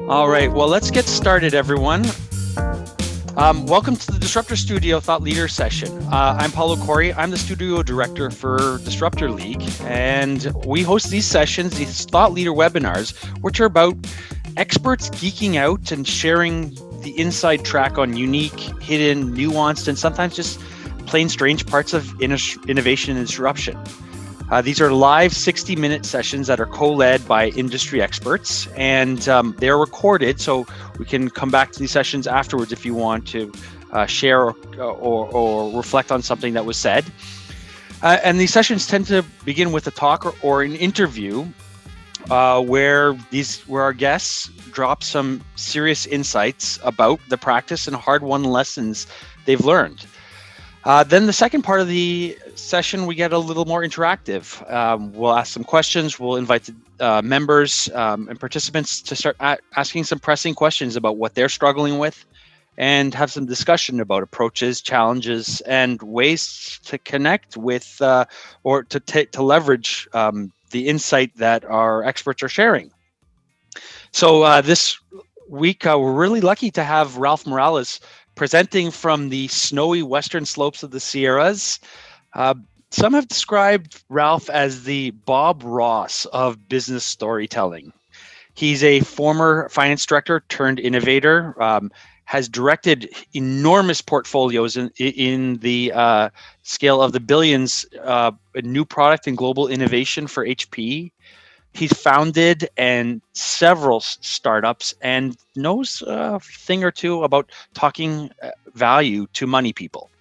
All right, well, let's get started, everyone. Welcome to the Disruptor Studio Thought Leader session. I'm Paulo Corey. I'm the studio director for Disruptor League, and we host these sessions, these thought leader webinars, which are about experts geeking out and sharing the inside track on unique, hidden, nuanced, and sometimes just plain strange parts of innovation and disruption. These are live 60-minute sessions that are co-led by industry experts, and they're recorded, so we can come back to these sessions afterwards if you want to share or reflect on something that was said. And these sessions tend to begin with a talk or an interview where our guests drop some serious insights about the practice and hard-won lessons they've learned. Then the second part of the session, we get a little more interactive. We'll ask some questions. We'll invite the members and participants to start asking some pressing questions about what they're struggling with and have some discussion about approaches, challenges, and ways to connect with or to leverage the insight that our experts are sharing. So this week, we're really lucky to have Ralph Morales presenting from the snowy western slopes of the Sierras. Some have described Ralph as the Bob Ross of business storytelling. He's a former finance director turned innovator, has directed enormous portfolios in the scale of the billions, new product and global innovation for HP. He's founded and several startups and knows a thing or two about talking value to money people.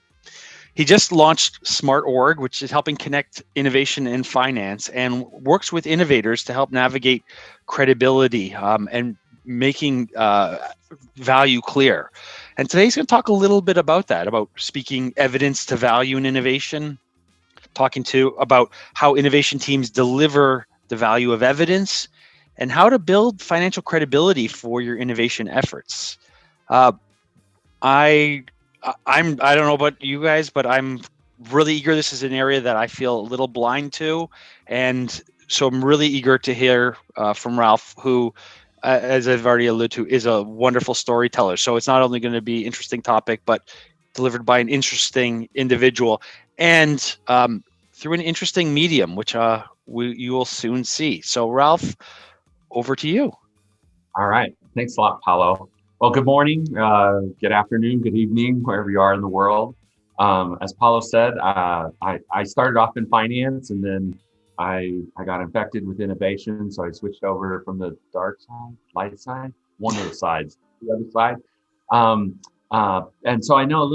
He just launched Smart.org, which is helping connect innovation and finance, and works with innovators to help navigate credibility and making value clear. And today he's going to talk a little bit about that, about speaking evidence to value in innovation, talking about how innovation teams deliver the value of evidence, and how to build financial credibility for your innovation efforts. I don't know about you guys, but I'm really eager. This is an area that I feel a little blind to, and so I'm really eager to hear from Ralph, who, as I've already alluded to, is a wonderful storyteller. So it's not only going to be an interesting topic, but delivered by an interesting individual, and through an interesting medium, which you will soon see. So Ralph, over to you. All right. Thanks a lot, Paulo. Well, good morning, good afternoon, good evening, wherever you are in the world. As Paulo said, I started off in finance, and then I got infected with innovation. So I switched over from the dark side, light side, one of the sides, the other side. And so I know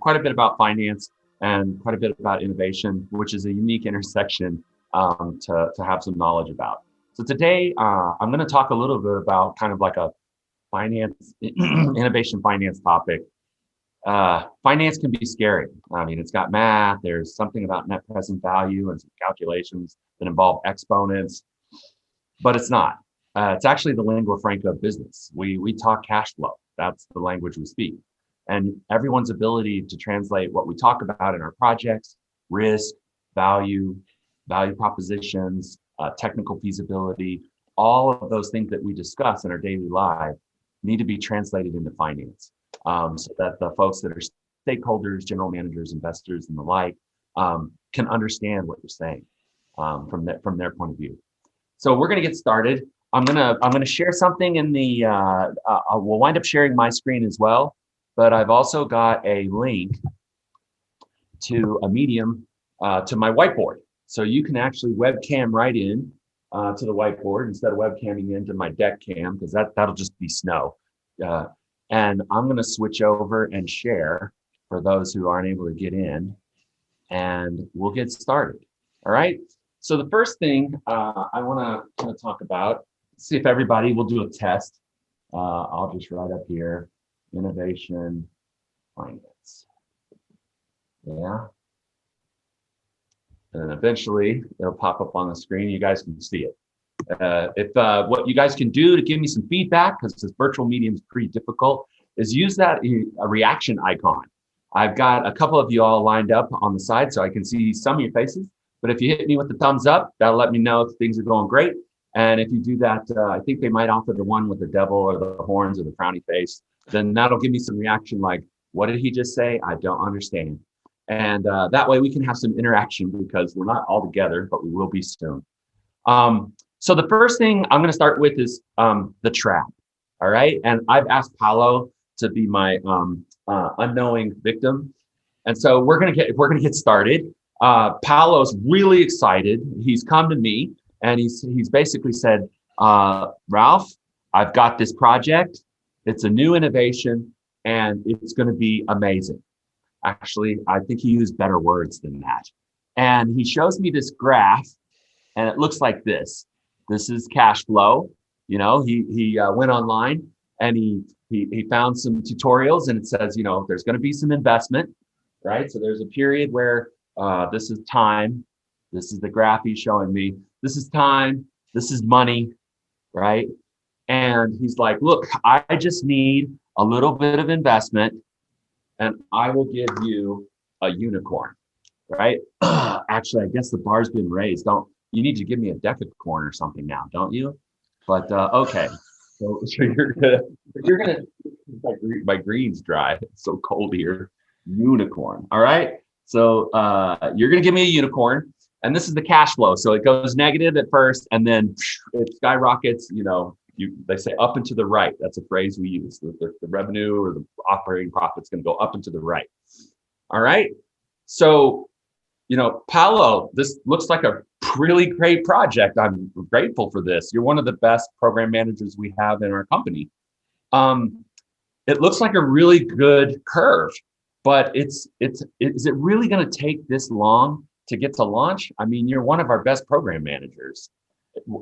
quite a bit about finance and quite a bit about innovation, which is a unique intersection to have some knowledge about. So today, I'm going to talk a little bit about kind of like a finance, innovation finance topic. Finance can be scary. I mean, it's got math, there's something about net present value and some calculations that involve exponents, but it's not. It's actually the lingua franca of business. We talk cash flow. That's the language we speak. And everyone's ability to translate what we talk about in our projects, risk, value propositions, technical feasibility, all of those things that we discuss in our daily life need to be translated into finance, so that the folks that are stakeholders, general managers, investors, and the like can understand what you're saying from their point of view. So we're going to get started. I'm gonna share something in the. We'll wind up sharing my screen as well, but I've also got a link to a medium to my whiteboard. So you can actually webcam right in to the whiteboard instead of webcamming into my deck cam, because that'll just be snow. And I'm going to switch over and share for those who aren't able to get in, and we'll get started. All right. So the first thing I want to talk about, see if everybody will do a test. I'll just write up here, innovation finance. Yeah. And eventually it'll pop up on the screen. You guys can see it. If what you guys can do to give me some feedback, because this virtual medium is pretty difficult, is use a reaction icon. I've got a couple of you all lined up on the side so I can see some of your faces. But if you hit me with the thumbs up, that'll let me know if things are going great. And if you do that, I think they might offer the one with the devil or the horns or the frowny face. Then that'll give me some reaction like, what did he just say? I don't understand. And that way we can have some interaction because we're not all together, but we will be soon. So the first thing I'm going to start with is the trap. All right. And I've asked Paolo to be my unknowing victim. And so we're going to get started. Paolo's really excited. He's come to me and he's basically said, Ralph, I've got this project. It's a new innovation and it's going to be amazing. Actually, I think he used better words than that. And he shows me this graph and it looks like this. This is cash flow. You know, he went online and he found some tutorials and it says, you know, there's going to be some investment, right? So there's a period where this is time. This is the graph he's showing me. This is time. This is money, right? And he's like, look, I just need a little bit of investment and I will give you a unicorn, right? Actually, I guess the bar's been raised. You need to give me a decacorn or something now, don't you? But okay. So you're gonna my green's dry. It's so cold here. Unicorn. All right. So you're gonna give me a unicorn, and this is the cash flow. So it goes negative at first, and then it skyrockets. You know, they say up and to the right. That's a phrase we use. The revenue or the operating profit's gonna go up and to the right. All right. So, you know, Paolo, this looks like a really great project. I'm grateful for this. You're one of the best program managers we have in our company. It looks like a really good curve, but is it really going to take this long to get to launch? I mean, you're one of our best program managers.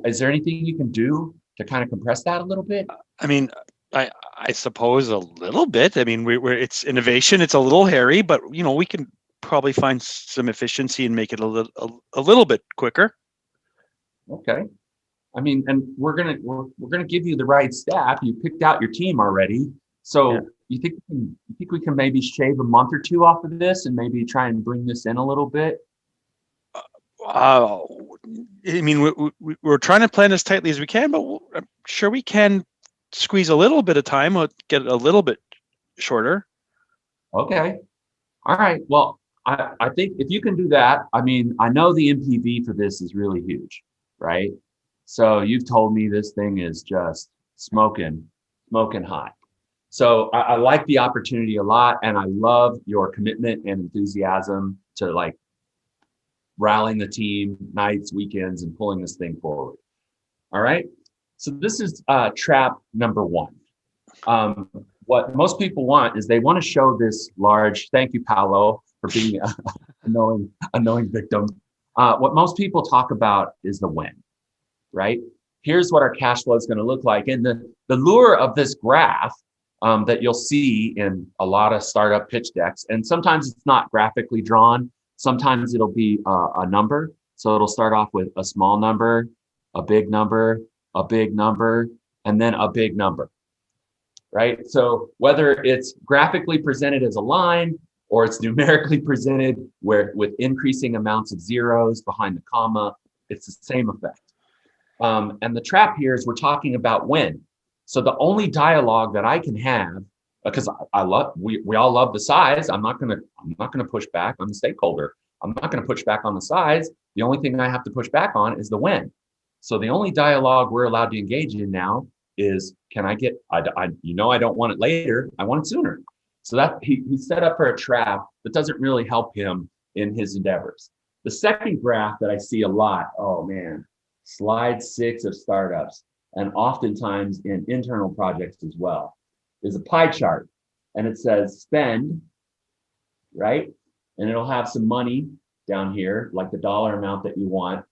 Is there anything you can do to kind of compress that a little bit? I mean, I suppose a little bit. I mean, it's innovation. It's a little hairy, but you know, we can probably find some efficiency and make it a little bit quicker. Okay. I mean, and we're gonna give you the right staff. You picked out your team already, so yeah. You think we can maybe shave a month or two off of this and maybe try and bring this in a little bit? I mean, we're trying to plan as tightly as we can, but I'm sure we can squeeze a little bit of time. We'll get it a little bit shorter. Okay. All right. Well, I think if you can do that, I mean, I know the MPV for this is really huge, right? So you've told me this thing is just smoking hot. So I like the opportunity a lot, and I love your commitment and enthusiasm to like rallying the team nights, weekends, and pulling this thing forward. All right. So this is trap number one. What most people want is they want to show this large, thank you, Paolo, for being a knowing victim. What most people talk about is the when, right? Here's what our cash flow is going to look like. And the lure of this graph that you'll see in a lot of startup pitch decks, and sometimes it's not graphically drawn. Sometimes it'll be a number. So it'll start off with a small number, a big number, a big number, and then a big number, right? So whether it's graphically presented as a line or it's numerically presented with increasing amounts of zeros behind the comma, it's the same effect. And the trap here is we're talking about when. So the only dialogue that I can have, because we all love the size. I'm not gonna push back. I'm the stakeholder. I'm not gonna push back on the size. The only thing I have to push back on is the when. So the only dialogue we're allowed to engage in now is, can I get, I don't want it later, I want it sooner. So that he's set up for a trap that doesn't really help him in his endeavors. The second graph that I see a lot, oh man, slide 6 of startups, and oftentimes in internal projects as well, is a pie chart. And it says spend, right? And it'll have some money down here, like the dollar amount that you want.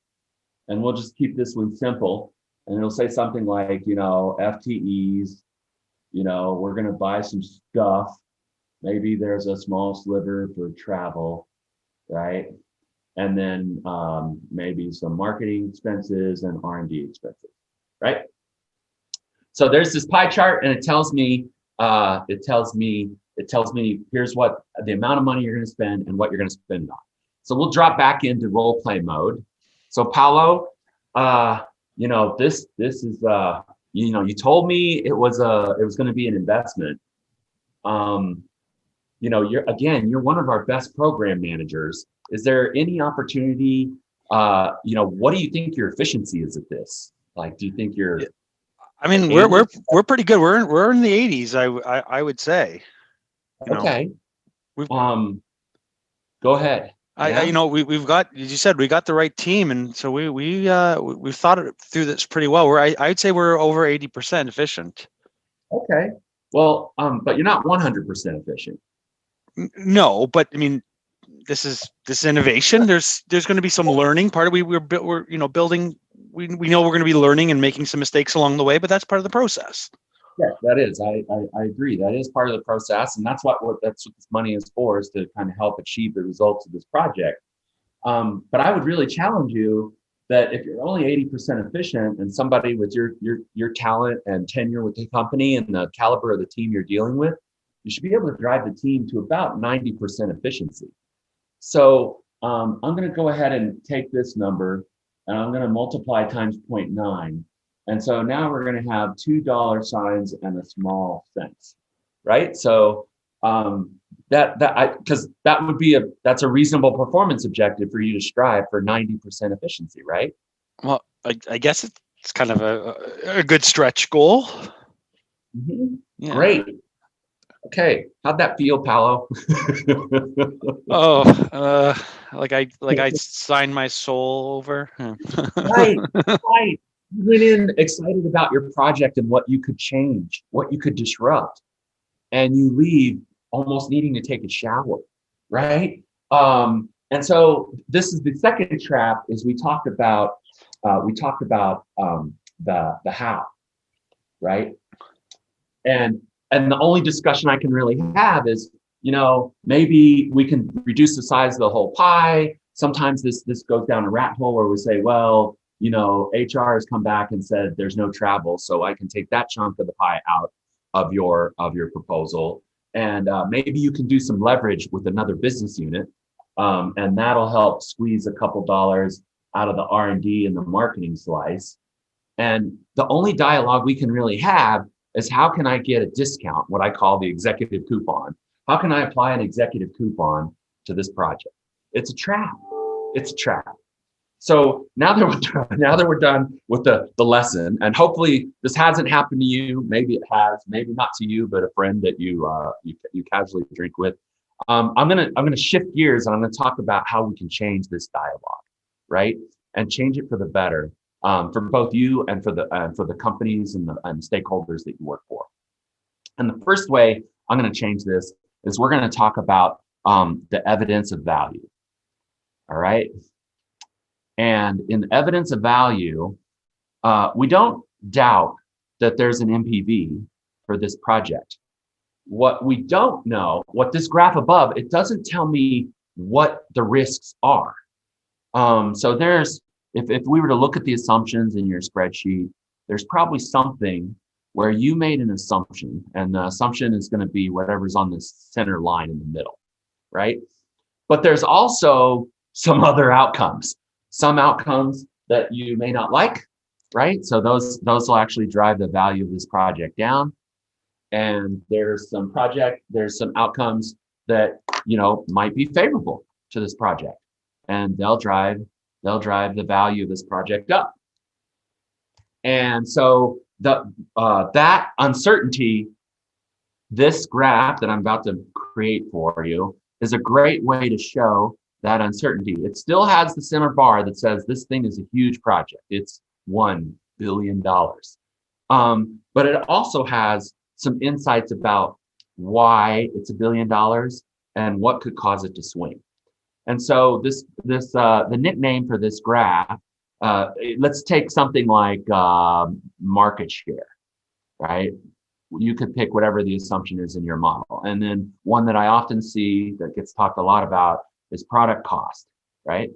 And we'll just keep this one simple. And it'll say something like, you know, FTEs, you know, we're going to buy some stuff. Maybe there's a small sliver for travel, right? And then maybe some marketing expenses and R&D expenses, right? So there's this pie chart, and it tells me here's what the amount of money you're going to spend and what you're going to spend on. So we'll drop back into role play mode. So Paolo, this is you told me it was going to be an investment. You're one of our best program managers. Is there any opportunity? What do you think your efficiency is at this? Like, do you think you're? I mean, we're pretty good. We're in the 80s. I would say. Okay. Go ahead. We've got, as you said, we got the right team, and so we've thought it through this pretty well. I'd say we're over 80% efficient. Okay. Well, but you're not 100% efficient. No, but I mean, this is innovation. There's going to be some learning. Part of we're building. We know we're going to be learning and making some mistakes along the way, but that's part of the process. Yeah, that is. I agree. That is part of the process, and that's what this money is for, is to kind of help achieve the results of this project. But I would really challenge you that if you're only 80% efficient, and somebody with your talent and tenure with the company and the caliber of the team you're dealing with, you should be able to drive the team to about 90% efficiency. So I'm going to go ahead and take this number, and I'm going to multiply times 0.9. And so now we're going to have $2 and a small cents, right? So because that's a reasonable performance objective for you to strive for 90% efficiency, right? Well, I guess it's kind of a good stretch goal. Mm-hmm. Yeah. Great. Okay, how'd that feel, Paolo? Like I signed my soul over. Right. You went in excited about your project and what you could change, what you could disrupt, and you leave almost needing to take a shower, right? And so this is the second trap. Is we talked about the how, right? And the only discussion I can really have is, maybe we can reduce the size of the whole pie. Sometimes this goes down a rat hole where we say, well, HR has come back and said there's no travel, so I can take that chunk of the pie out of your proposal, and maybe you can do some leverage with another business unit, and that'll help squeeze a couple dollars out of the R&D and the marketing slice. And the only dialogue we can really have is, how can I get a discount, what I call the executive coupon? How can I apply an executive coupon to this project? It's a trap. It's a trap. So now that we're done with the lesson, and hopefully this hasn't happened to you. Maybe it has, maybe not to you, but a friend that you casually drink with. I'm gonna shift gears, and I'm gonna talk about how we can change this dialogue, right? And change it for the better, for both you and for the companies and stakeholders that you work for. And the first way I'm gonna change this is we're gonna talk about the evidence of value. All right. And in evidence of value, we don't doubt that there's an NPV for this project. What we don't know, what this graph above, it doesn't tell me what the risks are. So if we were to look at the assumptions in your spreadsheet, there's probably something where you made an assumption, and the assumption is going to be whatever's on this center line in the middle, right? But there's also some other outcomes. Some outcomes that you may not like, right? So those will actually drive the value of this project down. And there's some outcomes that might be favorable to this project, and they'll drive the value of this project up. And so that uncertainty, this graph that I'm about to create for you, is a great way to show that uncertainty. It still has the center bar that says this thing is a huge project. It's $1 billion. But it also has some insights about why it's $1 billion and what could cause it to swing. And so the nickname for this graph, let's take something like market share, right? You could pick whatever the assumption is in your model. And then one that I often see that gets talked a lot about is product cost, right?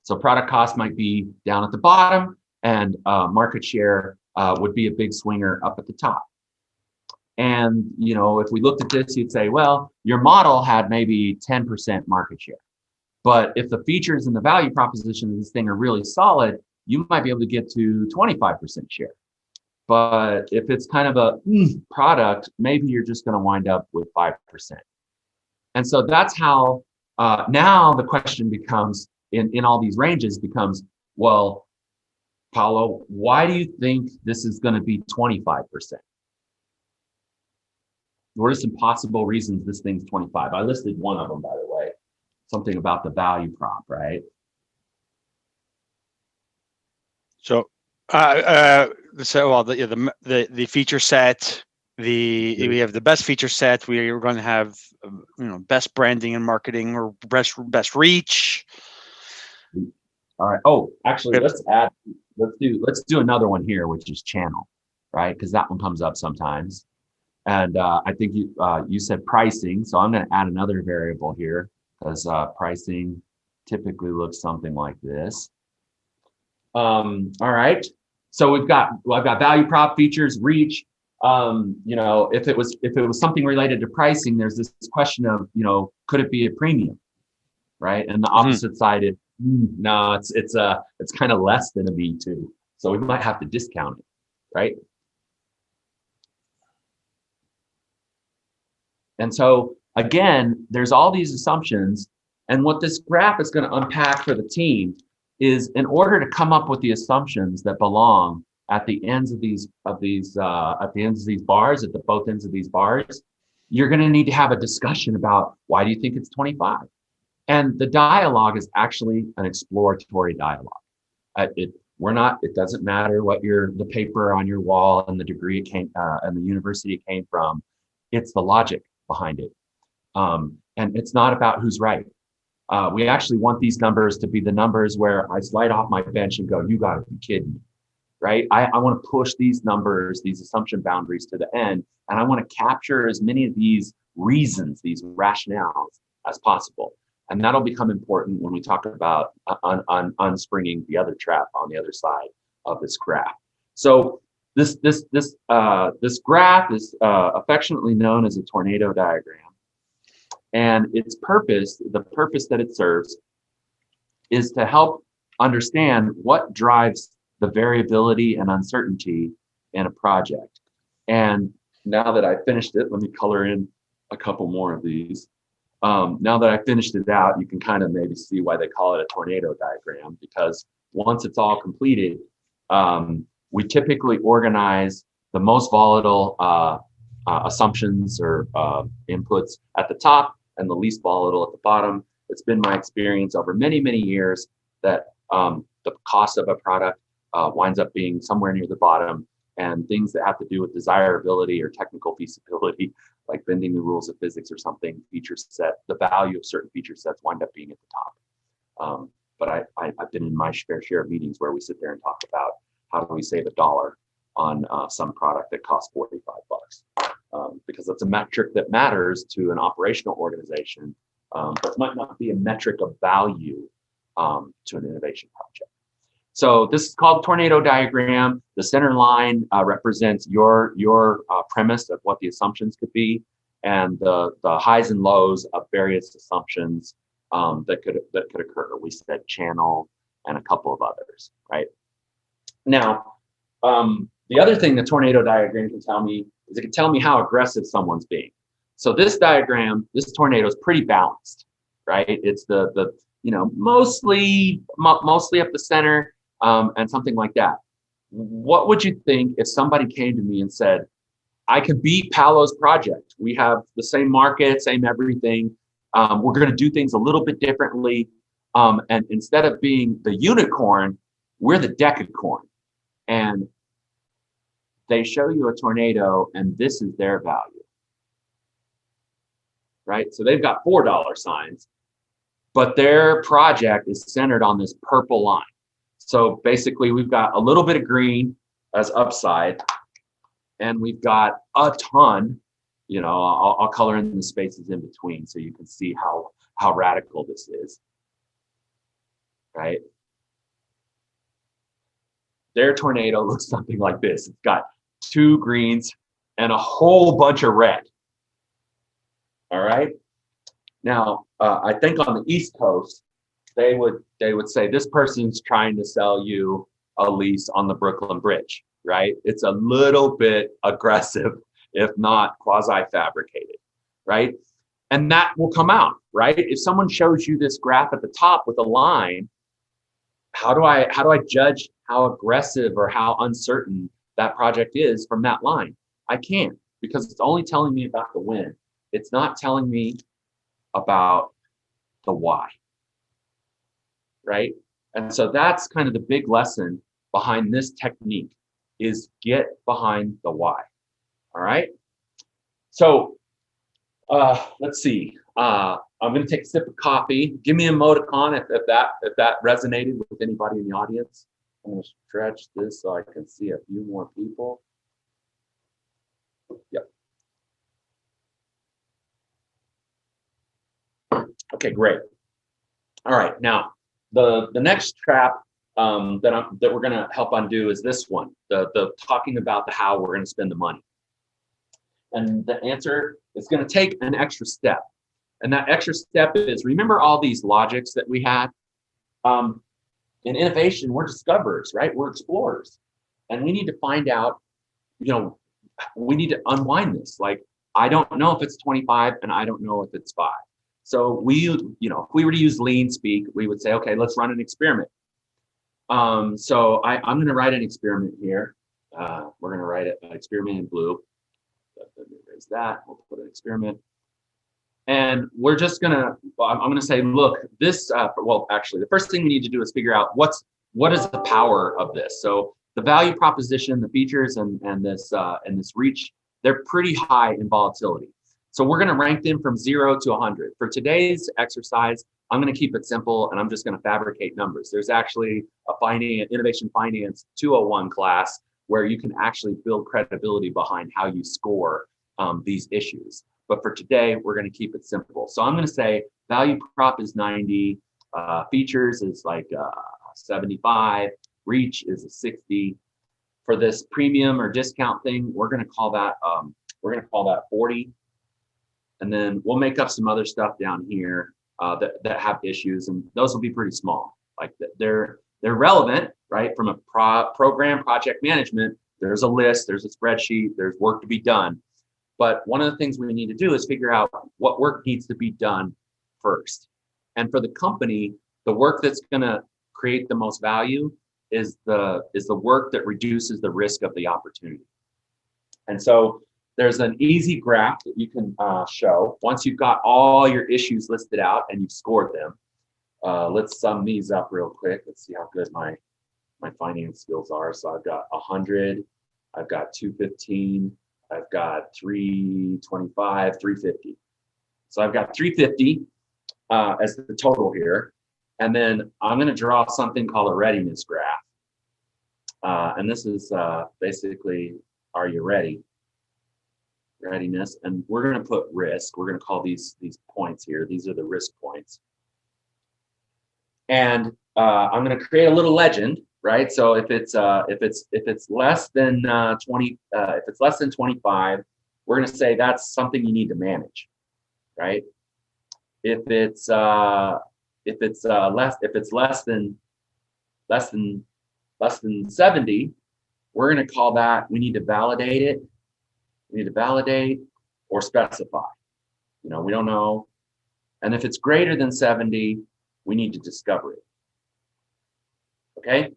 So product cost might be down at the bottom, and market share would be a big swinger up at the top. And if we looked at this, you'd say, well, your model had maybe 10% market share. But if the features and the value proposition of this thing are really solid, you might be able to get to 25% share. But if it's kind of a product, maybe you're just going to wind up with 5%. And so that's how now the question becomes in all these ranges becomes, well, Paulo, why do you think this is going to be 25%? What are some possible reasons this thing's 25? I listed one of them, by the way, something about the value prop, right? So, the feature set, we have the best feature set. We're going to have best branding and marketing, or best reach. All right. Oh, actually, let's do another one here, which is channel, right? Because that one comes up sometimes. And I think you said pricing, so I'm going to add another variable here, because pricing typically looks something like this. All right. So I've got value prop, features, reach. If it was something related to pricing, there's this question of, could it be a premium, right? And the opposite side is, no, it's kind of less than a V2, so we might have to discount it, right? And so again, there's all these assumptions, and what this graph is going to unpack for the team is, in order to come up with the assumptions that belong at the ends of these bars, at the both ends of these bars, you're going to need to have a discussion about, why do you think it's 25? And the dialogue is actually an exploratory dialogue. It doesn't matter what the paper on your wall and the degree it came and the university it came from. It's the logic behind it, and it's not about who's right. We actually want these numbers to be the numbers where I slide off my bench and go, you got to be kidding me, right? I want to push these numbers, these assumption boundaries to the end, and I want to capture as many of these reasons, these rationales as possible. And that'll become important when we talk about unspringing the other trap on the other side of this graph. So this graph is affectionately known as a tornado diagram. And its purpose, the purpose that it serves, is to help understand what drives the variability and uncertainty in a project. And now that I finished it, let me color in a couple more of these. Now that I finished it out, you can kind of maybe see why they call it a tornado diagram, because once it's all completed, we typically organize the most volatile assumptions or inputs at the top and the least volatile at the bottom. It's been my experience over many, many years that the cost of a product winds up being somewhere near the bottom, and things that have to do with desirability or technical feasibility, like bending the rules of physics or something, feature set, the value of certain feature sets wind up being at the top. But I've been in my fair share of meetings where we sit there and talk about, how do we save $1 on some product that costs $45? Because that's a metric that matters to an operational organization, but might not be a metric of value to an innovation project. So this is called tornado diagram. The center line represents your premise of what the assumptions could be, and the highs and lows of various assumptions that could occur. We said channel and a couple of others, right? Now, the other thing the tornado diagram can tell me is it can tell me how aggressive someone's being. So this diagram, this tornado is pretty balanced, right? It's the mostly up the center, and something like that. What would you think if somebody came to me and said, I could beat Paulo's project. We have the same market, same everything. We're going to do things a little bit differently. And instead of being the unicorn, we're the decacorn. And they show you a tornado, and this is their value, right? So they've got $4 signs, but their project is centered on this purple line. So basically, we've got a little bit of green as upside, and we've got a ton. I'll color in the spaces in between so you can see how radical this is, right? Their tornado looks something like this. It's got 2 greens and a whole bunch of red. All right. Now, I think on the East Coast, they would say this person's trying to sell you a lease on the Brooklyn Bridge, right? It's a little bit aggressive, if not quasi-fabricated, right? And that will come out, right? If someone shows you this graph at the top with a line, how do I judge how aggressive or how uncertain that project is from that line? I can't, because it's only telling me about the when. It's not telling me about the why, right? And so that's kind of the big lesson behind this technique, is get behind the why. All right. So let's see. I'm going to take a sip of coffee. Give me an emoticon if that resonated with anybody in the audience. I'm going to stretch this so I can see a few more people. Yep. Okay, great. All right, now the next trap that we're going to help undo is this one, the talking about the how we're going to spend the money. And the answer is going to take an extra step. And that extra step is, remember all these logics that we had? In innovation, we're discoverers, right? We're explorers. And we need to find out, we need to unwind this. Like, I don't know if it's 25 and I don't know if it's 5. So if we were to use lean speak, we would say, okay, let's run an experiment. So I'm going to write an experiment here. We're going to write an experiment in blue. Let me erase that. We'll put an experiment. And we're just going to, I'm going to say, look, this, actually, the first thing we need to do is figure out what is the power of this. So the value proposition, the features, and this reach, they're pretty high in volatility. So we're going to rank them from 0 to 100. For today's exercise, I'm going to keep it simple, and I'm just going to fabricate numbers. There's actually a Innovation Finance 201 class where you can actually build credibility behind how you score these issues. But for today, we're going to keep it simple. So I'm going to say value prop is 90, features is like 75, reach is a 60. For this premium or discount thing, we're going to call that 40. And then we'll make up some other stuff down here that have issues, and those will be pretty small. Like they're relevant, right? From a program project management, there's a list, there's a spreadsheet, there's work to be done. But one of the things we need to do is figure out what work needs to be done first. And for the company, the work that's going to create the most value is the work that reduces the risk of the opportunity. And so there's an easy graph that you can show once you've got all your issues listed out and you've scored them. Let's sum these up real quick. Let's see how good my finance skills are. So I've got 100, I've got 215, I've got 325, 350. So I've got 350 as the total here. And then I'm going to draw something called a readiness graph. And this is basically, are you ready? Readiness. And we're going to put risk. We're going to call these points here. These are the risk points. And I'm going to create a little legend, right? So if it's less than 20, if it's less than 25, we're going to say that's something you need to manage, right? If it's less than 70, we're going to call that, we need to validate it. We need to validate or specify. We don't know. And if it's greater than 70, we need to discover it. Okay.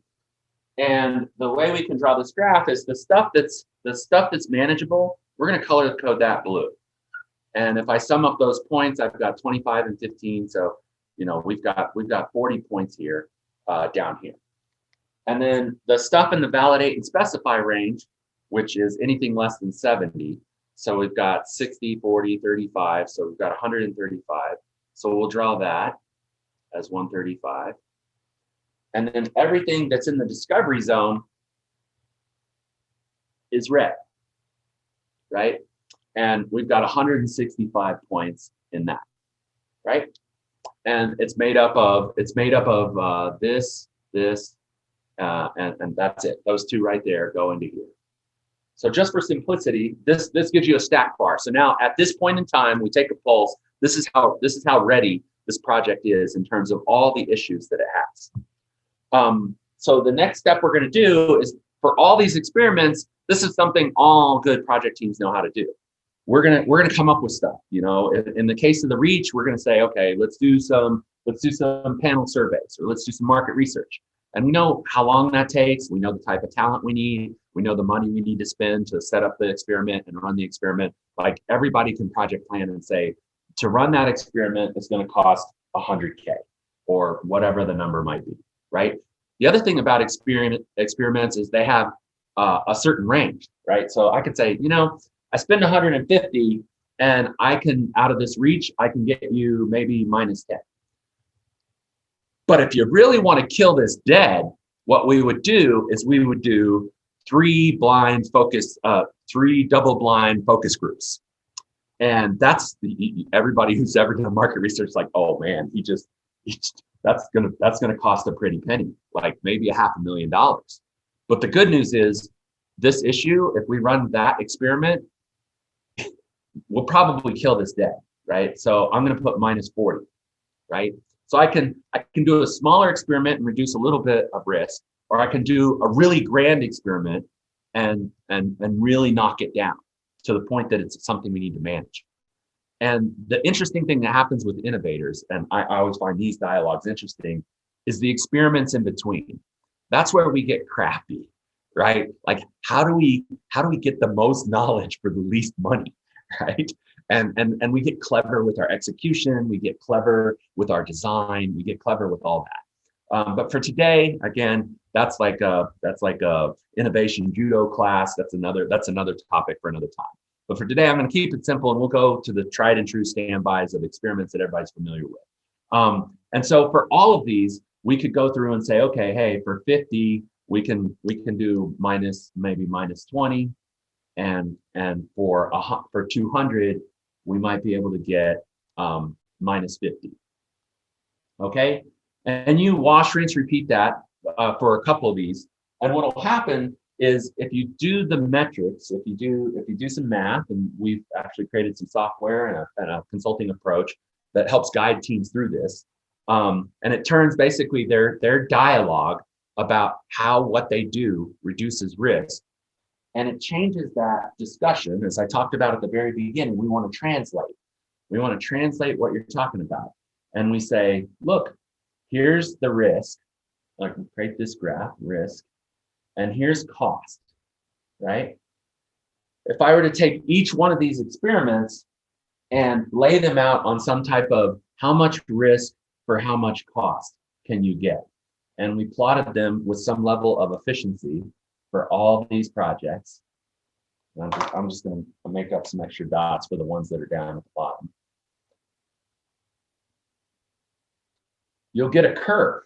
And the way we can draw this graph is the stuff that's manageable, we're going to color code that blue. And if I sum up those points, I've got 25 and 15. So, we've got 40 points here down here. And then the stuff in the validate and specify range, which is anything less than 70. So we've got 60, 40, 35. So we've got 135. So we'll draw that as 135. And then everything that's in the discovery zone is red, right? And we've got 165 points in that, right? And it's made up of this, and that's it. Those two right there go into here. So just for simplicity, this gives you a stack bar. So now at this point in time, we take a pulse. This is how ready this project is in terms of all the issues that it has. So the next step we're going to do is for all these experiments, this is something all good project teams know how to do. We're gonna come up with stuff. In the case of the reach, we're gonna say, okay, let's do some panel surveys, or let's do some market research. And we know how long that takes. We know the type of talent we need. We know the money we need to spend to set up the experiment and run the experiment. Like, everybody can project plan and say, to run that experiment, it's going to cost $100K or whatever the number might be, right? The other thing about experiments is they have a certain range, right? So I could say, I spend 150 and I can, out of this reach, I can get you maybe -10. But if you really want to kill this dead, what we would do is we would do 3 double-blind focus groups. And that's everybody who's ever done market research, like, oh man, that's gonna cost a pretty penny, like maybe $500,000. But the good news is, this issue, if we run that experiment, we'll probably kill this dead, right? So I'm gonna put -40, right? So I can do a smaller experiment and reduce a little bit of risk, or I can do a really grand experiment and really knock it down to the point that it's something we need to manage. And the interesting thing that happens with innovators, and I always find these dialogues interesting, is the experiments in between. That's where we get crafty, right? Like, how do we get the most knowledge for the least money, right? And we get clever with our execution, we get clever with our design, we get clever with all that. But for today, again, that's like a innovation judo class. That's another topic for another time. But for today, I'm going to keep it simple, and we'll go to the tried and true standbys of experiments that everybody's familiar with. And so for all of these, we could go through and say, okay, hey, for 50, we can do maybe -20, and for 200, we might be able to get -50. Okay, and you wash, rinse, repeat that for a couple of these. And what will happen is, if you do the metrics, if you do some math, and we've actually created some software and a consulting approach that helps guide teams through this, and it turns basically their dialogue about how what they do reduces risk, and it changes that discussion. As I talked about at the very beginning, we want to translate. We want to translate what you're talking about, and we say, look, here's the risk. Like, create this graph, risk, and here's cost, right? If I were to take each one of these experiments and lay them out on some type of how much risk for how much cost can you get, and we plotted them with some level of efficiency for all these projects. I'm just going to make up some extra dots for the ones that are down at the bottom. You'll get a curve.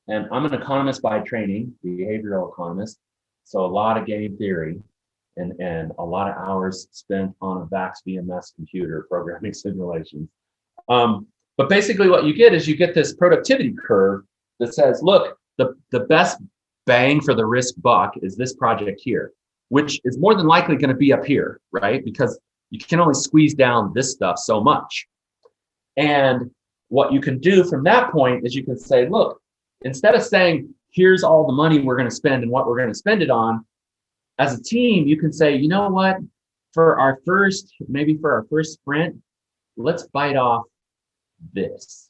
And I'm an economist by training, behavioral economist, so a lot of game theory and a lot of hours spent on a VAX VMS computer programming simulations. But basically what you get is you get this productivity curve that says, look, the best bang for the risk buck is this project here, which is more than likely going to be up here, right? Because you can only squeeze down this stuff so much. And what you can do from that point is you can say, look, instead of saying, here's all the money we're going to spend and what we're going to spend it on, as a team, you can say, you know what, for our first sprint, let's bite off this.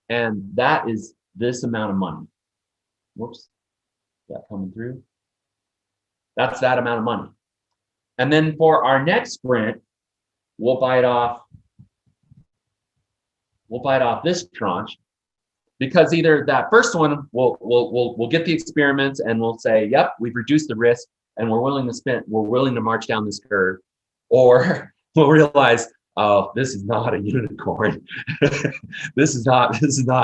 And that is this amount of money. Whoops, is that coming through? That's that amount of money. And then for our next sprint, we'll bite off this tranche. Because either that first one, we'll get the experiments and we'll say, yep, we've reduced the risk and we're willing to march down this curve, or we'll realize, oh, this is not a unicorn. This is not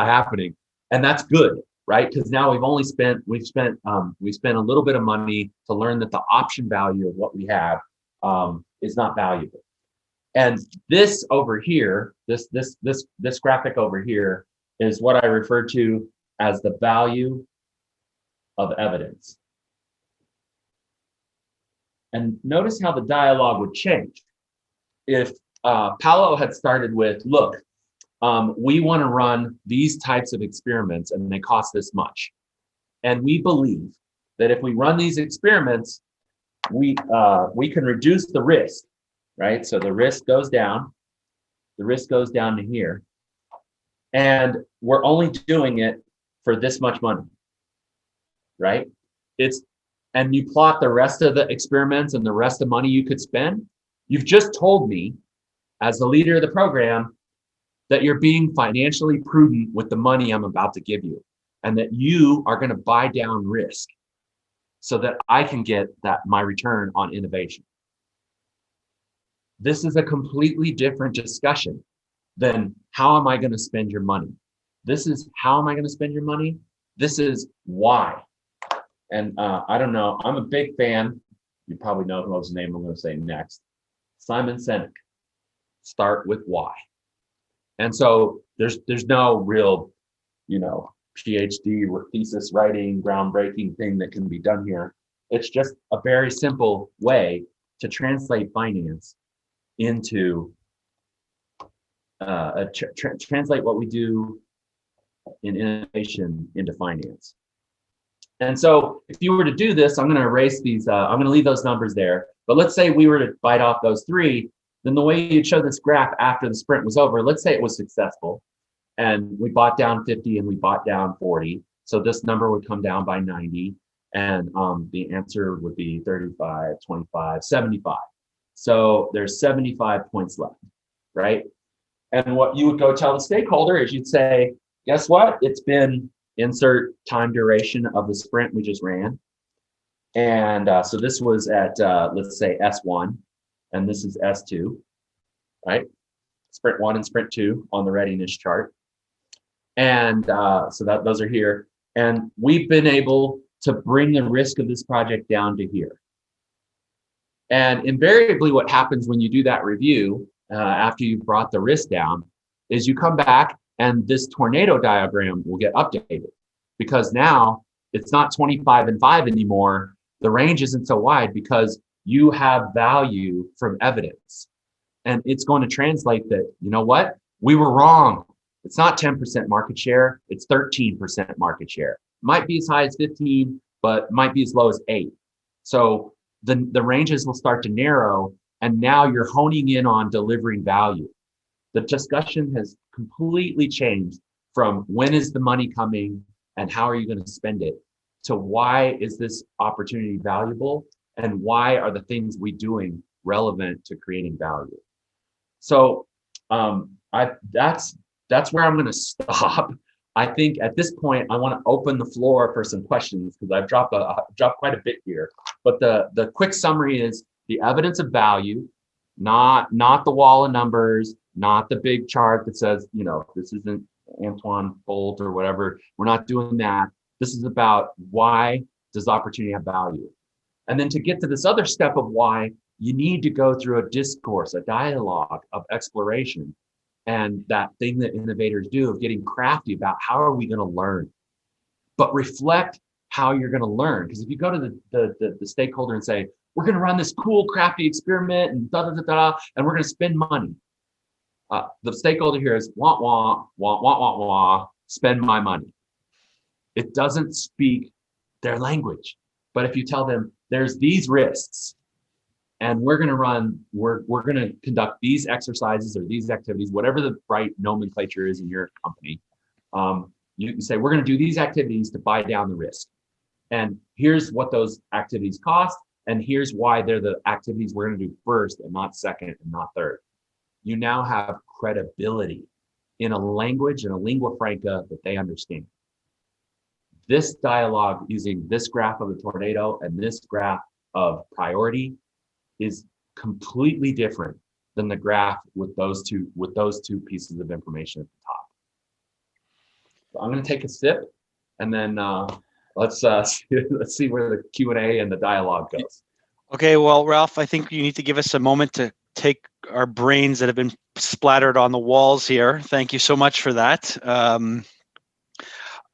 happening, and that's good, right? Because now we've spent a little bit of money to learn that the option value of what we have is not valuable. And this over here, this graphic over here, is what I refer to as the value of evidence. And notice how the dialogue would change. If Paolo had started with, look, we want to run these types of experiments and they cost this much. And we believe that if we run these experiments, we can reduce the risk, right? So the risk goes down. The risk goes down to here. And we're only doing it for this much money, right? And you plot the rest of the experiments and the rest of money you could spend. You've just told me, as the leader of the program, that you're being financially prudent with the money I'm about to give you, and that you are going to buy down risk so that I can get my return on innovation. This is a completely different discussion than how am I going to spend your money? This is how am I going to spend your money? This is why. And I don't know, I'm a big fan. You probably know whose name I'm going to say next. Simon Sinek. Start with why. And so there's no real, PhD or thesis writing, groundbreaking thing that can be done here. It's just a very simple way to translate finance into translate what we do in innovation into finance. And so if you were to do this, I'm going to erase these, I'm going to leave those numbers there. But let's say we were to bite off those three, then the way you'd show this graph after the sprint was over, let's say it was successful and we bought down 50 and we bought down 40. So this number would come down by 90 and the answer would be 35, 25, 75. So there's 75 points left, right? And what you would go tell the stakeholder is you'd say, guess what? It's been insert time duration of the sprint we just ran. And so this was at, let's say S1, and this is S2, right? Sprint 1 and Sprint 2 on the readiness chart. And so those are here. And we've been able to bring the risk of this project down to here. And invariably what happens when you do that review, after you've brought the risk down, is you come back and this tornado diagram will get updated, because now it's not 25 and 5 anymore. The range isn't so wide because you have value from evidence. And it's going to translate that, you know what? We were wrong. It's not 10% market share. It's 13% market share. Might be as high as 15, but might be as low as 8. So the ranges will start to narrow, and now you're honing in on delivering value. The discussion has completely changed from when is the money coming and how are you going to spend it, to why is this opportunity valuable and why are the things we doing relevant to creating value. So that's where I'm going to stop. I think at this point I want to open the floor for some questions because I've dropped quite a bit here. But the quick summary is the evidence of value, not the wall of numbers, not the big chart that says, this isn't Antoine Bolt or whatever. We're not doing that. This is about why does opportunity have value? And then to get to this other step of why, you need to go through a discourse, a dialogue of exploration, and that thing that innovators do of getting crafty about how are we going to learn, but reflect how you're going to learn. Because if you go to the stakeholder and say, we're going to run this cool, crafty experiment and and we're going to spend money. The stakeholder here is wah, wah, wah, wah, wah, wah, spend my money. It doesn't speak their language. But if you tell them there's these risks and we're going to conduct these exercises or these activities, whatever the right nomenclature is in your company, you can say, we're going to do these activities to buy down the risk. And here's what those activities cost. And here's why they're the activities we're going to do first and not second and not third. You now have credibility in a language and a lingua franca that they understand. This dialogue using this graph of the tornado and this graph of priority is completely different than the graph with those two pieces of information at the top. So I'm going to take a sip, and then let's see where the Q&A and the dialogue goes. Okay, well, Ralph, I think you need to give us a moment to take our brains that have been splattered on the walls here. Thank you so much for that.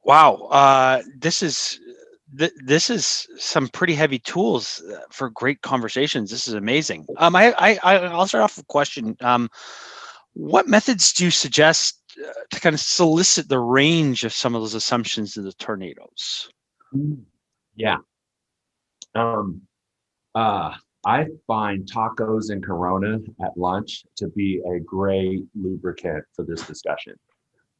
Wow, this is some pretty heavy tools for great conversations. This is amazing. I'll start off with a question. What methods do you suggest to kind of solicit the range of some of those assumptions of the tornadoes? Yeah. I find tacos and Corona at lunch to be a great lubricant for this discussion.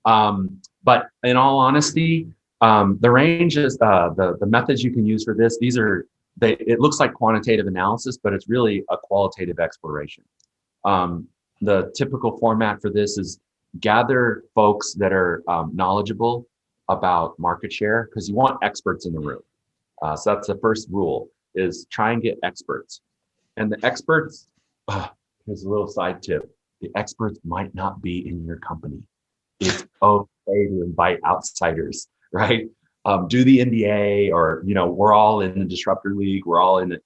But in all honesty, the range is the methods you can use for this. It looks like quantitative analysis, but it's really a qualitative exploration. The typical format for this is gather folks that are knowledgeable about market share, because you want experts in the room. So that's the first rule, is try and get experts. And the experts, here's a little side tip, the experts might not be in your company. It's okay to invite outsiders, right? Do the NDA, or, we're all in the Disruptor League. We're all in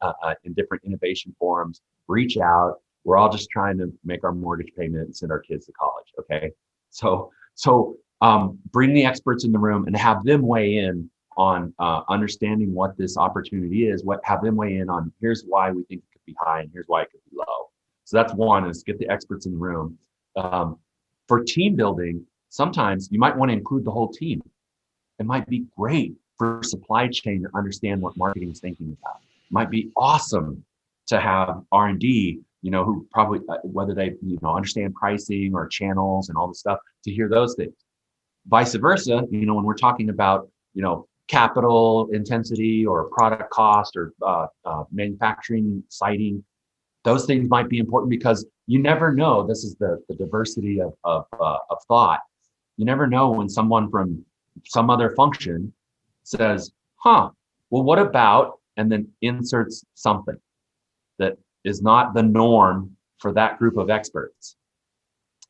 different innovation forums. Reach out. We're all just trying to make our mortgage payment and send our kids to college, okay? So bring the experts in the room and have them weigh in on understanding what this opportunity is. Have them weigh in on, here's why we think it could be high and here's why it could be low. So that's one, is get the experts in the room. For team building, sometimes you might want to include the whole team. It might be great for supply chain to understand what marketing is thinking about. It might be awesome to have R&D, who probably, whether they, understand pricing or channels and all the stuff, to hear those things. Vice versa, when we're talking about, capital intensity or product cost or manufacturing siting, those things might be important, because you never know. This is the diversity of thought. You never know when someone from some other function says, well, what about, and then inserts something that is not the norm for that group of experts.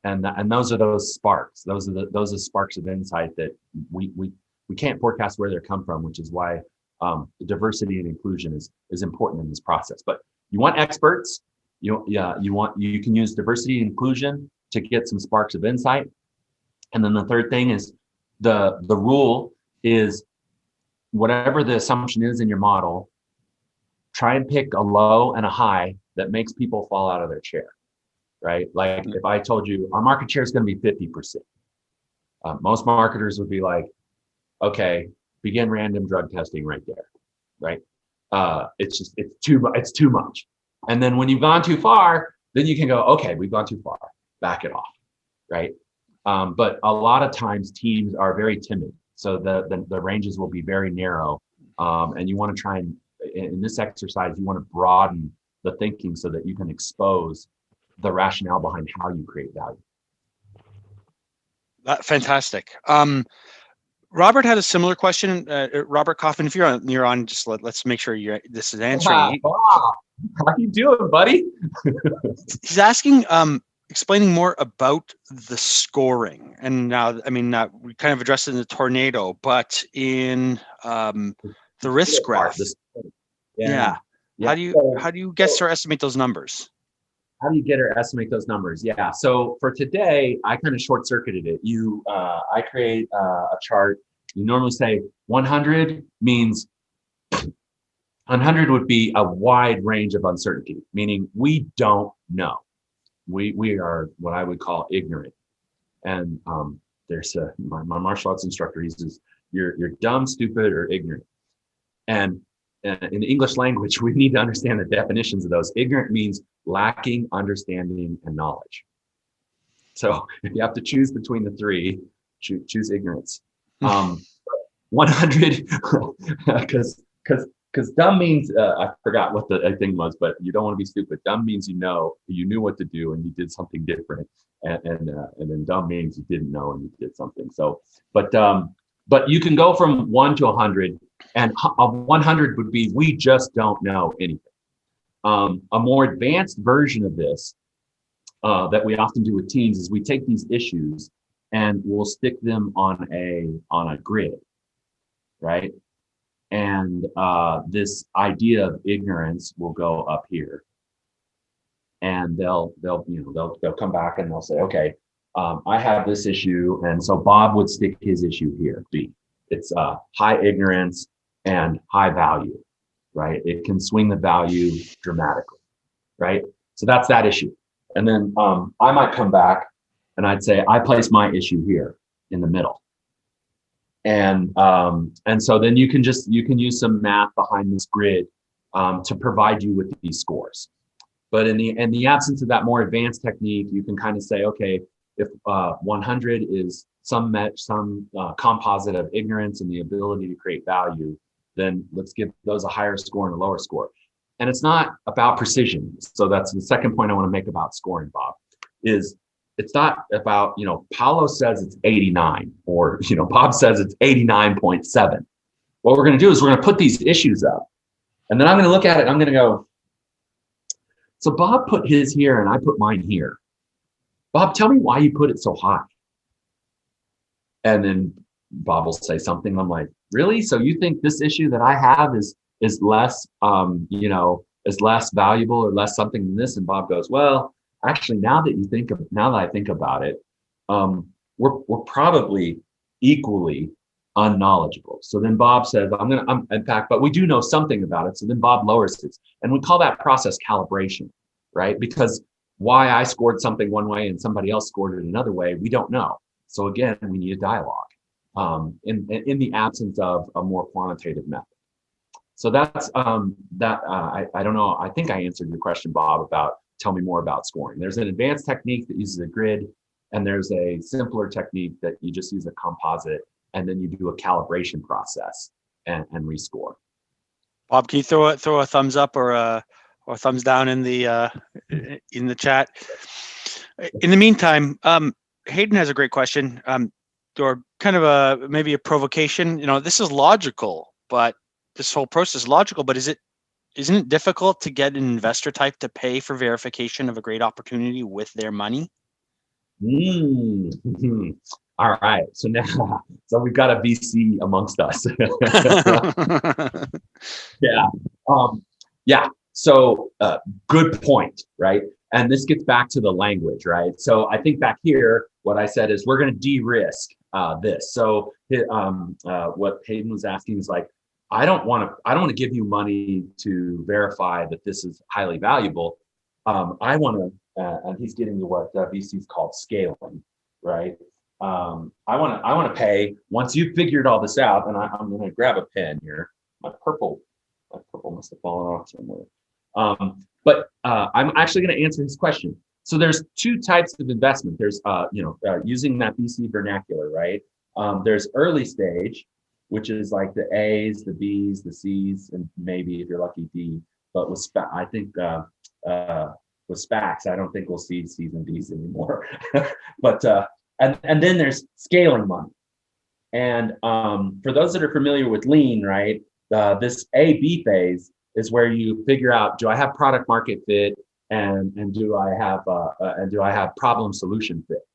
And those are those sparks. Those are sparks of insight that we can't forecast where they come from, which is why the diversity and inclusion is important in this process. But you want experts. You can use diversity and inclusion to get some sparks of insight. And then the third thing is the rule is, whatever the assumption is in your model, try and pick a low and a high that makes people fall out of their chair, right? Like if I told you our market share is going to be 50%, most marketers would be like, okay, begin random drug testing right there, right? It's too much. And then when you've gone too far, then you can go, okay, we've gone too far, back it off, right? But a lot of times teams are very timid. So the ranges will be very narrow. And you want to try and, in this exercise, you want to broaden the thinking so that you can expose the rationale behind how you create value. Fantastic. Robert had a similar question. Robert Kaufman, if you're on, just let's make sure this is answering. How you doing, buddy? He's asking, explaining more about the scoring. And now, we kind of addressed it in the tornado, but in the risk graph. Yeah. How do you guess or estimate those numbers? How do you get or estimate those numbers? Yeah. So for today, I kind of short circuited it. I create a chart. You normally say 100 means 100 would be a wide range of uncertainty, meaning we don't know. We are what I would call ignorant. And there's my martial arts instructor. He says, you're dumb, stupid, or ignorant. And in the English language, we need to understand the definitions of those. Ignorant means lacking understanding and knowledge. So if you have to choose between the three, choose ignorance. 100, because dumb means, I forgot what the thing was, but you don't want to be stupid. Dumb means you knew what to do and you did something different. And then dumb means you didn't know and you did something. So, but you can go from 1 to 100, and a 100 would be, we just don't know anything. A more advanced version of this that we often do with teams is we take these issues and we'll stick them on a grid, right? And this idea of ignorance will go up here, and they'll come back and they'll say, okay, I have this issue, and so Bob would stick his issue here, B. It's high ignorance and high value, right? It can swing the value dramatically, right? So that's that issue. And then I might come back And I'd say, I place my issue here in the middle. And so then you can use some math behind this grid to provide you with these scores. But in the absence of that more advanced technique, you can kind of say, okay, if 100 is some composite of ignorance and the ability to create value, then let's give those a higher score and a lower score. And it's not about precision. So that's the second point I want to make about scoring, Bob, is it's not about, Paulo says it's 89 or, Bob says it's 89.7. What we're going to do is we're going to put these issues up. And then I'm going to look at it and I'm going to go, so Bob put his here and I put mine here. Bob, tell me why you put it so high. And then Bob will say something. I'm like, really? So you think this issue that I have is less, is less valuable or less something than this? And Bob goes, well, actually, now that I think about it, we're probably equally unknowledgeable. So then Bob says, in fact, but we do know something about it. So then Bob lowers it. And we call that process calibration, right? Because why I scored something one way and somebody else scored it another way, we don't know. So again, we need a dialogue in the absence of a more quantitative method. So that's I don't know. I think I answered your question, Bob, about tell me more about scoring. There's an advanced technique that uses a grid, and there's a simpler technique that you just use a composite, and then you do a calibration process and rescore. Bob, can you throw a thumbs up or a thumbs down in the chat? In the meantime, Hayden has a great question, or kind of maybe a provocation. This is logical, but this whole process is logical, but isn't it difficult to get an investor type to pay for verification of a great opportunity with their money? Mm-hmm. All right. So we've got a VC amongst us. Yeah. Yeah. So good point, right? And this gets back to the language, right? So I think back here, what I said is we're going to de-risk this. So what Hayden was asking is like, I don't want to give you money to verify that this is highly valuable. I want to, and he's getting to what VC's called scaling, right? I want to pay once you've figured all this out. And I'm going to grab a pen here. My purple must have fallen off somewhere. But I'm actually going to answer his question. So there's two types of investment. There's using that VC vernacular, right? There's early stage, which is like the A's, the B's, the C's, and maybe if you're lucky D. But with I think with SPACs, I don't think we'll see C's and D's anymore. But and then there's scaling money. And for those that are familiar with lean, right, this A/B phase is where you figure out, do I have product market fit, and do I have problem solution fit,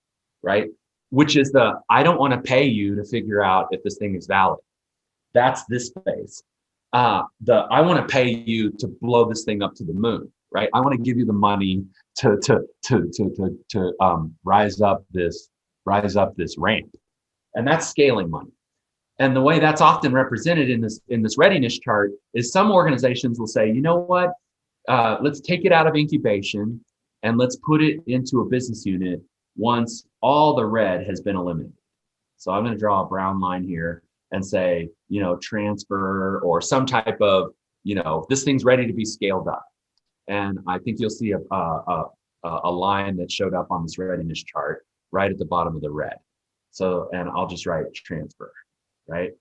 right? Which is I don't want to pay you to figure out if this thing is valid. That's this phase. I want to pay you to blow this thing up to the moon, right? I want to give you the money to rise up this ramp, and that's scaling money. And the way that's often represented in this readiness chart is some organizations will say, you know what, let's take it out of incubation and let's put it into a business unit once all the red has been eliminated. So I'm going to draw a brown line here and say, transfer or some type of, this thing's ready to be scaled up. And I think you'll see a line that showed up on this readiness chart right at the bottom of the red. So, and I'll just write transfer, right?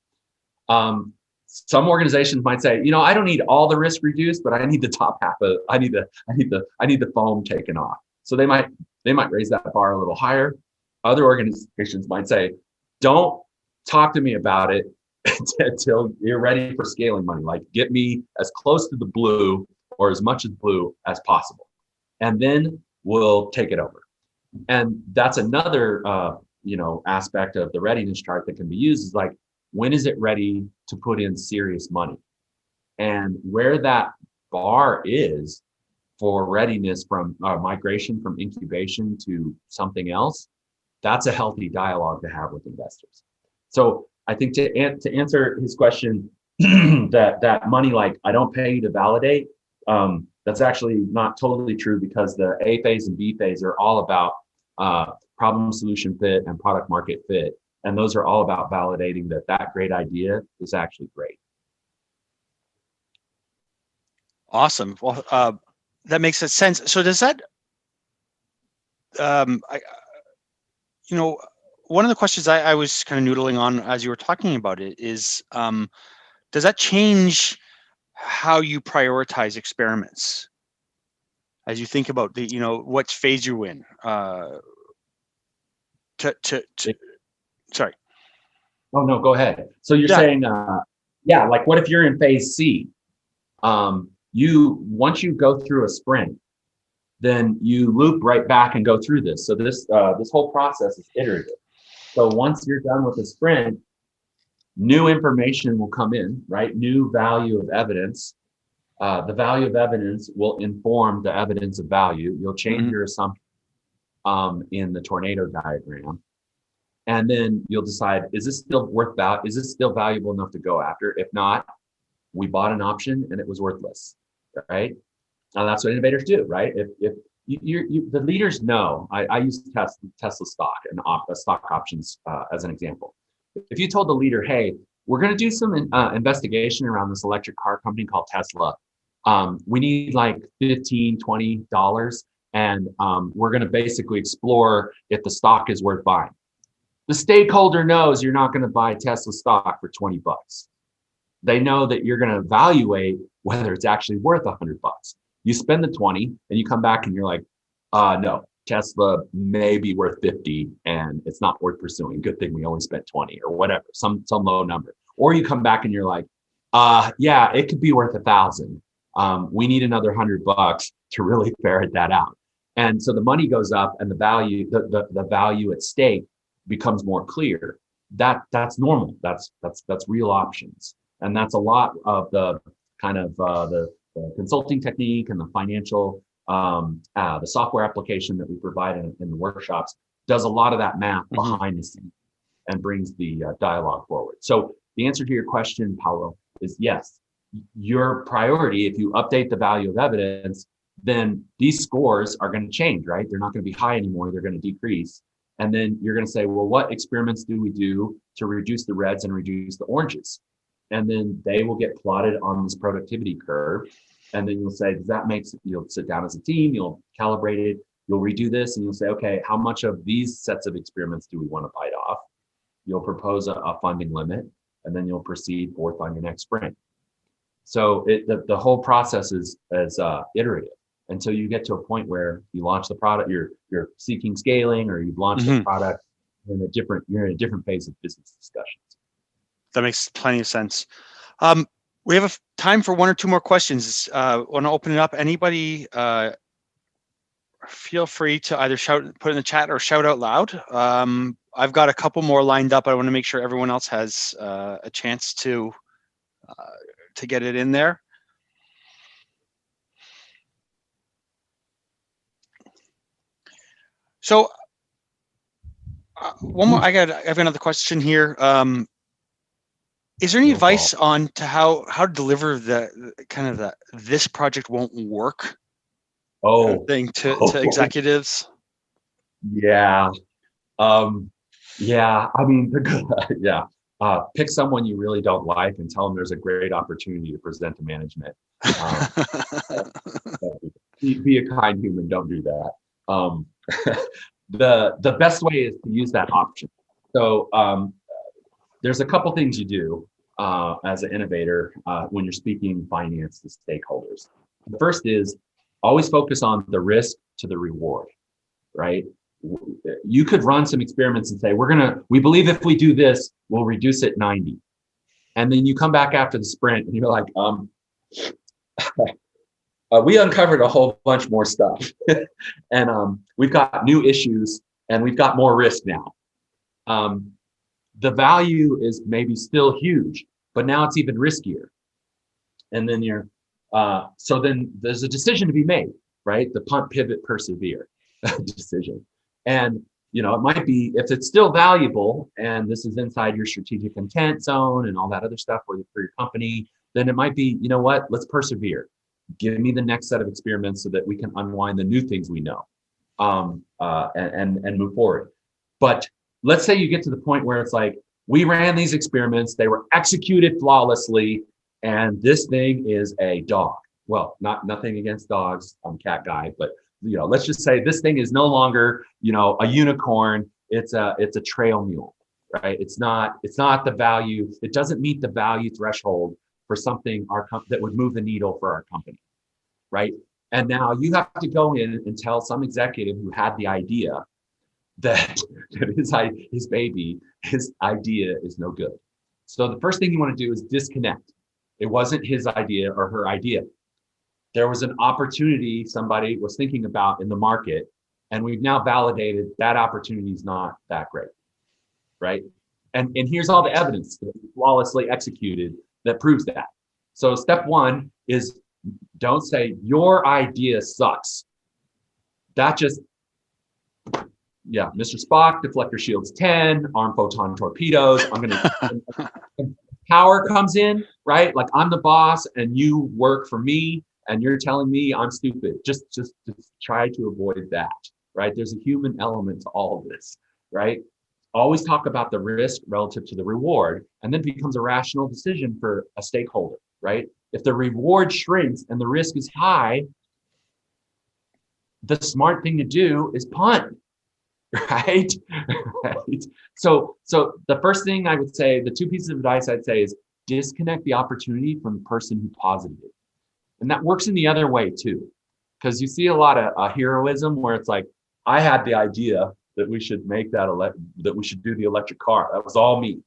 Some organizations might say, I don't need all the risk reduced, but I need the top half of, I need the foam taken off. So they might raise that bar a little higher. Other organizations might say, don't talk to me about it until you're ready for scaling money. Like, get me as close to the blue or as much as blue as possible, and then we'll take it over. And that's another aspect of the readiness chart that can be used, is like, when is it ready to put in serious money? And where that bar is for readiness from migration from incubation to something else, that's a healthy dialogue to have with investors. So I think to answer his question, that money, like, I don't pay you to validate, that's actually not totally true, because the A phase and B phase are all about problem solution fit, and product market fit. And those are all about validating that great idea is actually great. Awesome. Well, that makes sense. So does that, you know, one of the questions I was kind of noodling on as you were talking about it is, does that change how you prioritize experiments as you think about the, what phase you're in? Sorry. Oh, no, go ahead. So you're saying, like what if you're in phase C? Once you go through a sprint, then you loop right back and go through this. So this whole process is iterative. So once you're done with the sprint, new information will come in, right? New value of evidence. The value of evidence will inform the evidence of value. You'll change your assumption in the tornado diagram. And then you'll decide, is this still is this still valuable enough to go after? If not, we bought an option and it was worthless, right? Now that's what innovators do, right? If the leaders know, I use Tesla stock and stock options as an example. If you told the leader, hey, we're going to do some investigation around this electric car company called Tesla. We need like $15, $20, and we're going to basically explore if the stock is worth buying. The stakeholder knows you're not going to buy Tesla stock for $20. They know that you're going to evaluate whether it's actually worth $100. You spend the 20 and you come back and you're like, no, Tesla may be worth 50 and it's not worth pursuing. Good thing we only spent 20 or whatever, some low number. Or you come back and you're like, yeah, it could be worth 1,000. We need another $100 to really ferret that out. And so the money goes up and the value at stake becomes more clear. That's normal. That's real options. And that's a lot of the kind of the consulting technique and the financial, the software application that we provide in the workshops does a lot of that math behind the scenes and brings the dialogue forward. So the answer to your question, Paulo, is yes. Your priority, if you update the value of evidence, then these scores are going to change, right? They're not going to be high anymore. They're going to decrease. And then you're going to say, well, what experiments do we do to reduce the reds and reduce the oranges? And then they will get plotted on this productivity curve. And then you'll say, does that make sense? You'll sit down as a team, you'll calibrate it, you'll redo this, and you'll say, okay, how much of these sets of experiments do we want to bite off? You'll propose a funding limit, and then you'll proceed forth on your next sprint. So the whole process is iterative until you get to a point where you launch the product, you're seeking scaling, or you've launched the product. You're in a different phase of business discussions. That makes plenty of sense. We have time for one or two more questions. Want to open it up? Anybody, feel free to either put in the chat or shout out loud. I've got a couple more lined up. I want to make sure everyone else has a chance to get it in there. So one more. I have another question here. Is there any advice on to how to deliver this project won't work thing to executives? Yeah. Yeah. I mean, yeah. Pick someone you really don't like and tell them there's a great opportunity to present to management. Be a kind human. Don't do that. The best way is to use that option. So there's a couple things you do as an innovator when you're speaking finance to stakeholders. The first is always focus on the risk to the reward, right? You could run some experiments and say, we believe if we do this, we'll reduce it 90. And then you come back after the sprint and you're like, we uncovered a whole bunch more stuff. And we've got new issues and we've got more risk now. The value is maybe still huge, but now it's even riskier. And then so then there's a decision to be made, right? The punt, pivot, persevere decision. And, it might be, if it's still valuable and this is inside your strategic intent zone and all that other stuff for your company, then it might be, you know what, let's persevere. Give me the next set of experiments so that we can unwind the new things we know. and move forward. But let's say you get to the point where it's like, we ran these experiments, they were executed flawlessly, and this thing is a dog. Well, nothing against dogs. I'm a cat guy, but let's just say this thing is no longer, a unicorn. It's a trail mule, right? It's not the value. It doesn't meet the value threshold for something that would move the needle for our company, right? And now you have to go in and tell some executive who had the idea that his idea is no good. So the first thing you want to do is disconnect. It wasn't his idea or her idea. There was an opportunity somebody was thinking about in the market, and we've now validated that opportunity is not that great, right? And here's all the evidence that we flawlessly executed that proves that. So step one is, don't say your idea sucks. That just, Mr. Spock, deflector shields 10, arm photon torpedoes. Power comes in, right? Like, I'm the boss and you work for me and you're telling me I'm stupid. Just try to avoid that, right? There's a human element to all of this, right? Always talk about the risk relative to the reward, and then it becomes a rational decision for a stakeholder, right? If the reward shrinks and the risk is high, the smart thing to do is punt, right? Right. So the first thing I would say, the two pieces of advice I'd say is disconnect the opportunity from the person who posited it. And that works in the other way too, because you see a lot of heroism where it's like, I had the idea that we should make that we should do the electric car. That was all me.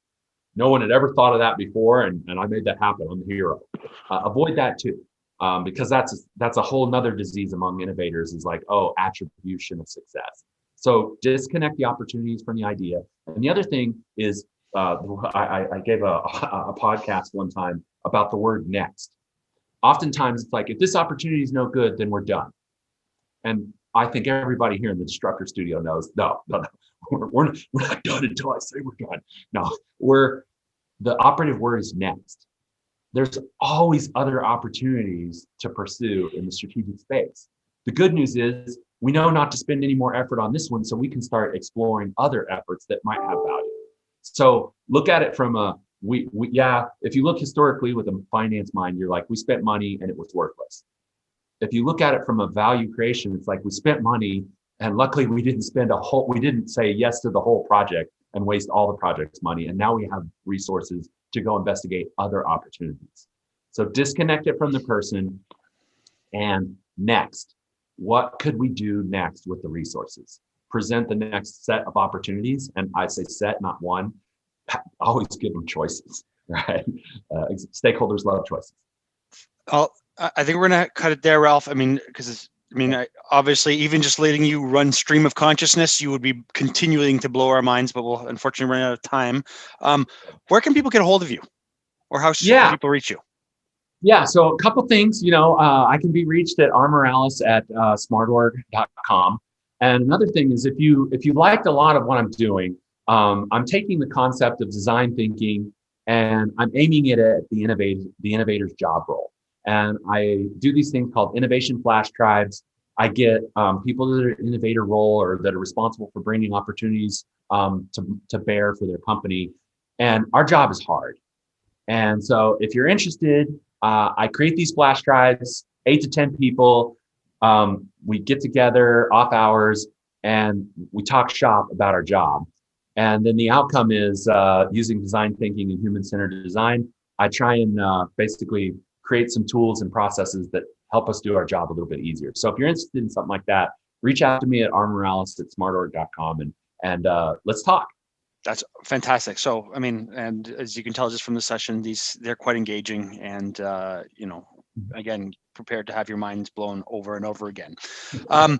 No one had ever thought of that before, and I made that happen. I'm the hero. Avoid that too, because that's a whole nother disease among innovators, is like, attribution of success. So disconnect the opportunities from the idea. And the other thing is, I gave a podcast one time about the word next. Oftentimes it's like, if this opportunity is no good, then we're done. And I think everybody here in the Disruptor Studio knows, no, we're not done until I say we're done. No, the operative word is next. There's always other opportunities to pursue in the strategic space. The good news is we know not to spend any more effort on this one, so we can start exploring other efforts that might have value. So look at it from if you look historically with a finance mind, you're like, we spent money and it was worthless. If you look at it from a value creation, it's like, we spent money and luckily we didn't say yes to the whole project and waste all the project's money. And now we have resources to go investigate other opportunities. So disconnect it from the person. And next, what could we do next with the resources? Present the next set of opportunities. And I say set, not one. Always give them choices, right? Stakeholders love choices. I think we're going to cut it there, Ralph. Obviously, even just letting you run stream of consciousness, you would be continuing to blow our minds, but we'll unfortunately run out of time. Where can people get a hold of you, or how should people reach you? Yeah, so a couple things. I can be reached at rmorales@smartorg.com. And another thing is, if you liked a lot of what I'm doing, I'm taking the concept of design thinking and I'm aiming it at the innovator's job role. And I do these things called innovation flash drives. I get people that are in innovator role or that are responsible for bringing opportunities to bear for their company. And our job is hard. And so if you're interested, I create these flash drives, 8 to 10 people. We get together off hours and we talk shop about our job. And then the outcome is using design thinking and human-centered design. I try and basically create some tools and processes that help us do our job a little bit easier. So if you're interested in something like that, reach out to me at rmorales@smartorg.com and let's talk. That's fantastic. So, and as you can tell just from the session, they're quite engaging and, again, prepared to have your minds blown over and over again. As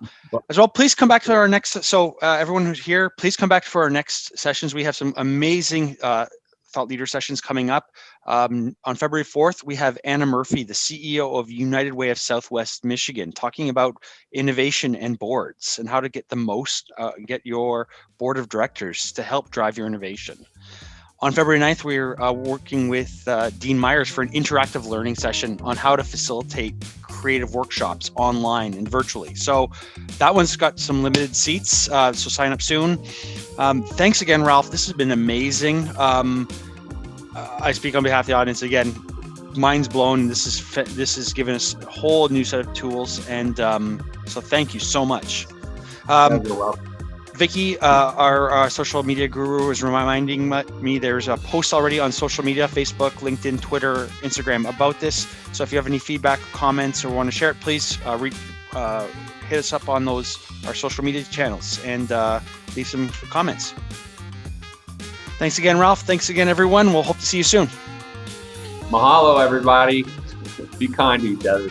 well, please come back to our next. So everyone who's here, please come back for our next sessions. We have some amazing thought leader sessions coming up. On February 4th, we have Anna Murphy, the CEO of United Way of Southwest Michigan, talking about innovation and boards and how to get the most, get your board of directors to help drive your innovation. On February 9th, we're working with Dean Myers for an interactive learning session on how to facilitate creative workshops online and virtually. So that one's got some limited seats, so sign up soon. Thanks again, Ralph. This has been amazing. I speak on behalf of the audience again. Mind's blown. This has given us a whole new set of tools, and so thank you so much. You're welcome. Vicky, our social media guru, is reminding me there's a post already on social media, Facebook, LinkedIn, Twitter, Instagram about this. So if you have any feedback, comments, or want to share it, please hit us up on our social media channels and leave some comments. Thanks again, Ralph. Thanks again, everyone. We'll hope to see you soon. Mahalo, everybody. Be kind to each other.